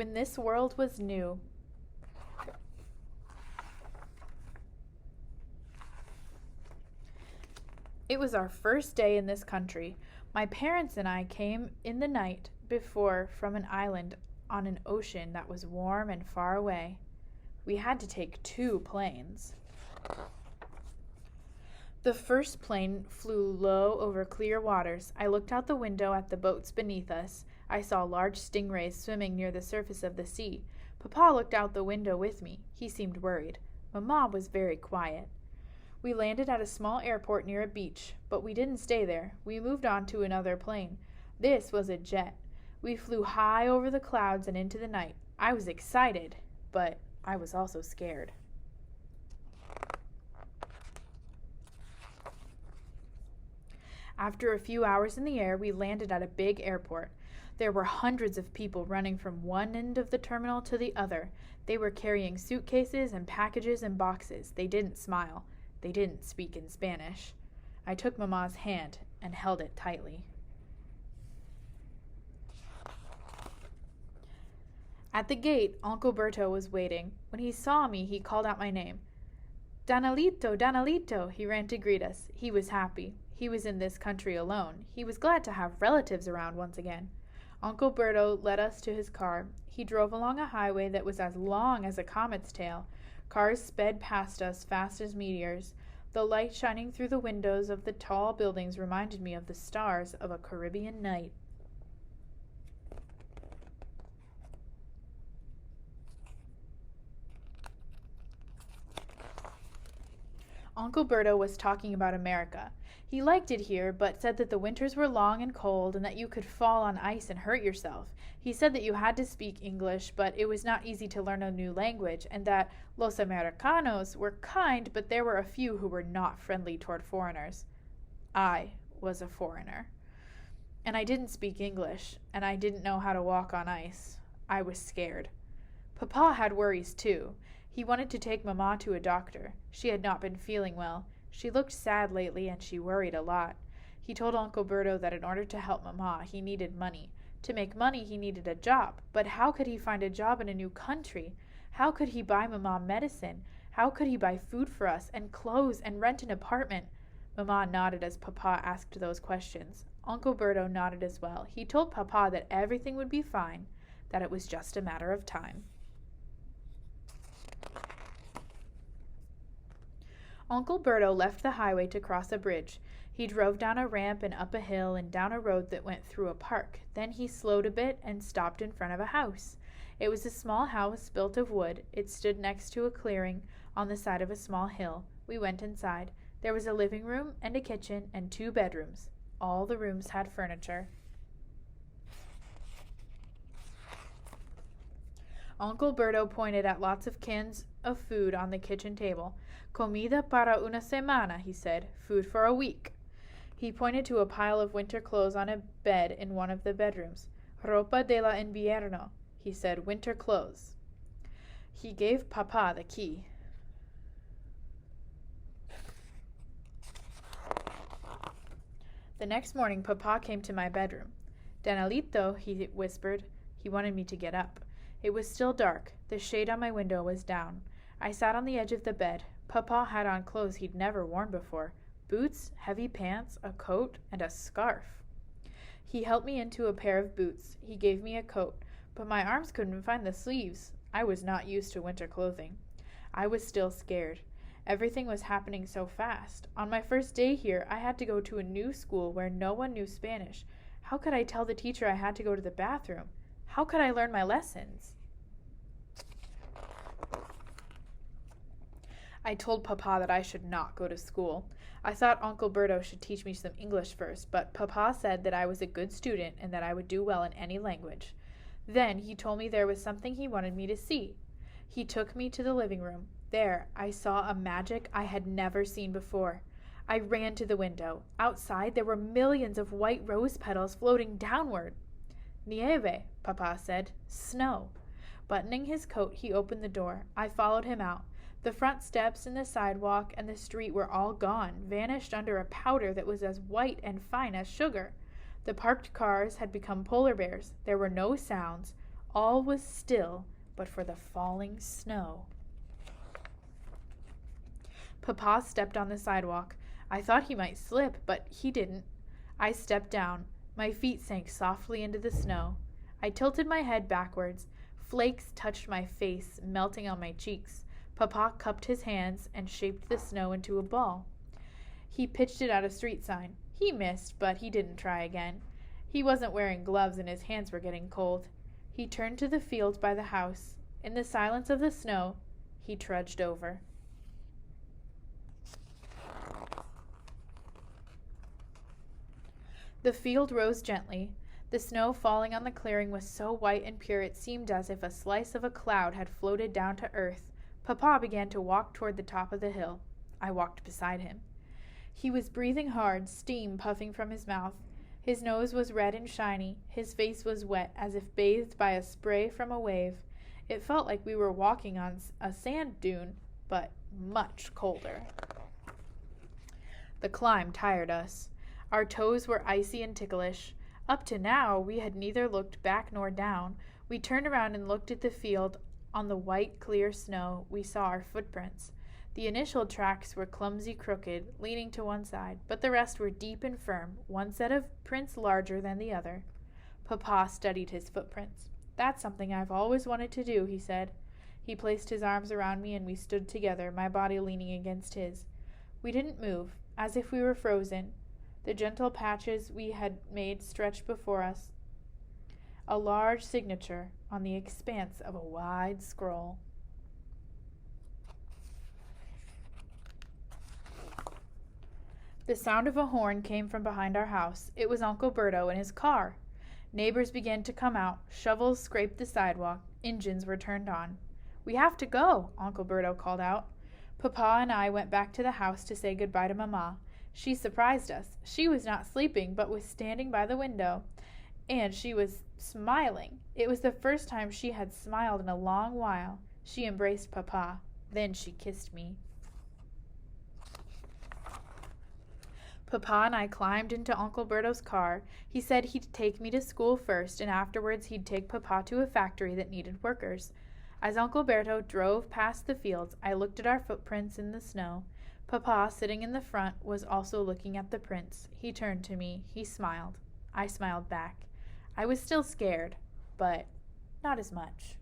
when this world was new. It was our first day in this country. My parents and I came in the night before from an island on an ocean that was warm and far away. We had to take 2 planes. The first plane flew low over clear waters. I looked out the window at the boats beneath us. I saw large stingrays swimming near the surface of the sea. Papa looked out the window with me. He seemed worried. Mamma was very quiet. We landed at a small airport near a beach, but we didn't stay there. We moved on to another plane. This was a jet. We flew high over the clouds and into the night. I was excited, but I was also scared. After a few hours in the air, we landed at a big airport. There were hundreds of people running from one end of the terminal to the other. They were carrying suitcases and packages and boxes. They didn't smile. They didn't speak in Spanish. I took Mama's hand and held it tightly. At the gate, Uncle Berto was waiting. When he saw me, he called out my name. Danilito, Danilito, he ran to greet us. He was happy. He was in this country alone. He was glad to have relatives around once again. Uncle Berto led us to his car. He drove along a highway that was as long as a comet's tail. Cars sped past us fast as meteors. The light shining through the windows of the tall buildings reminded me of the stars of a Caribbean night. Uncle Berto was talking about America. He liked it here, but said that the winters were long and cold and that you could fall on ice and hurt yourself. He said that you had to speak English, but it was not easy to learn a new language, and that Los Americanos were kind, but there were a few who were not friendly toward foreigners. I was a foreigner. And I didn't speak English, and I didn't know how to walk on ice. I was scared. Papa had worries too. He wanted to take Mamma to a doctor. She had not been feeling well. She looked sad lately, and she worried a lot. He told Uncle Berto that in order to help Mamma, he needed money. To make money, he needed a job. But how could he find a job in a new country? How could he buy Mamma medicine? How could he buy food for us, and clothes, and rent an apartment? Mamma nodded as Papa asked those questions. Uncle Berto nodded as well. He told Papa that everything would be fine, that it was just a matter of time. Uncle Berto left the highway to cross a bridge. He drove down a ramp and up a hill and down a road that went through a park. Then he slowed a bit and stopped in front of a house. It was a small house built of wood. It stood next to a clearing on the side of a small hill. We went inside. There was a living room and a kitchen and 2 bedrooms. All the rooms had furniture. Uncle Berto pointed at lots of cans of food on the kitchen table. Comida para una semana, he said. Food for a week. He pointed to a pile of winter clothes on a bed in one of the bedrooms. Ropa de la invierno, he said. Winter clothes. He gave Papa the key. The next morning, Papa came to my bedroom. Danilito, he whispered. He wanted me to get up. It was still dark. The shade on my window was down. I sat on the edge of the bed. Papa had on clothes he'd never worn before. Boots, heavy pants, a coat, and a scarf. He helped me into a pair of boots. He gave me a coat, but my arms couldn't find the sleeves. I was not used to winter clothing. I was still scared. Everything was happening so fast. On my first day here, I had to go to a new school where no one knew Spanish. How could I tell the teacher I had to go to the bathroom? How could I learn my lessons? I told Papa that I should not go to school. I thought Uncle Berto should teach me some English first, but Papa said that I was a good student and that I would do well in any language. Then he told me there was something he wanted me to see. He took me to the living room. There, I saw a magic I had never seen before. I ran to the window. Outside, there were millions of white rose petals floating downward. Nieve, Papa said. Snow. Buttoning his coat, he opened the door. I followed him out. The front steps and the sidewalk and the street were all gone, vanished under a powder that was as white and fine as sugar. The parked cars had become polar bears. There were no sounds, All was still but for the falling snow. Papa stepped on the sidewalk. I thought he might slip, but he didn't. I stepped down. My feet sank softly into the snow. I tilted my head backwards. Flakes touched my face, melting on my cheeks. Papa cupped his hands and shaped the snow into a ball. He pitched it at a street sign. He missed, but he didn't try again. He wasn't wearing gloves and his hands were getting cold. He turned to the field by the house. In the silence of the snow, he trudged over. The field rose gently. The snow falling on the clearing was so white and pure it seemed as if a slice of a cloud had floated down to earth. Papa began to walk toward the top of the hill. I walked beside him. He was breathing hard, steam puffing from his mouth. His nose was red and shiny. His face was wet, as if bathed by a spray from a wave. It felt like we were walking on a sand dune, but much colder. The climb tired us. Our toes were icy and ticklish. Up to now, we had neither looked back nor down. We turned around and looked at the field. On the white, clear snow, we saw our footprints. The initial tracks were clumsy, crooked, leaning to one side, but the rest were deep and firm, one set of prints larger than the other. Papa studied his footprints. That's something I've always wanted to do, he said. He placed his arms around me and we stood together, my body leaning against his. We didn't move, as if we were frozen. The gentle patches we had made stretched before us, a large signature on the expanse of a wide scroll. The sound of a horn came from behind our house. It was Uncle Berto in his car. Neighbors began to come out. Shovels scraped the sidewalk. Engines were turned on. "We have to go," Uncle Berto called out. Papa and I went back to the house to say goodbye to Mama. She surprised us. She was not sleeping, but was standing by the window. And she was smiling. It was the first time she had smiled in a long while. She embraced Papa. Then she kissed me. Papa and I climbed into Uncle Berto's car. He said he'd take me to school first, and afterwards he'd take Papa to a factory that needed workers. As Uncle Berto drove past the fields, I looked at our footprints in the snow. Papa, sitting in the front, was also looking at the prints. He turned to me. He smiled. I smiled back. I was still scared, but not as much.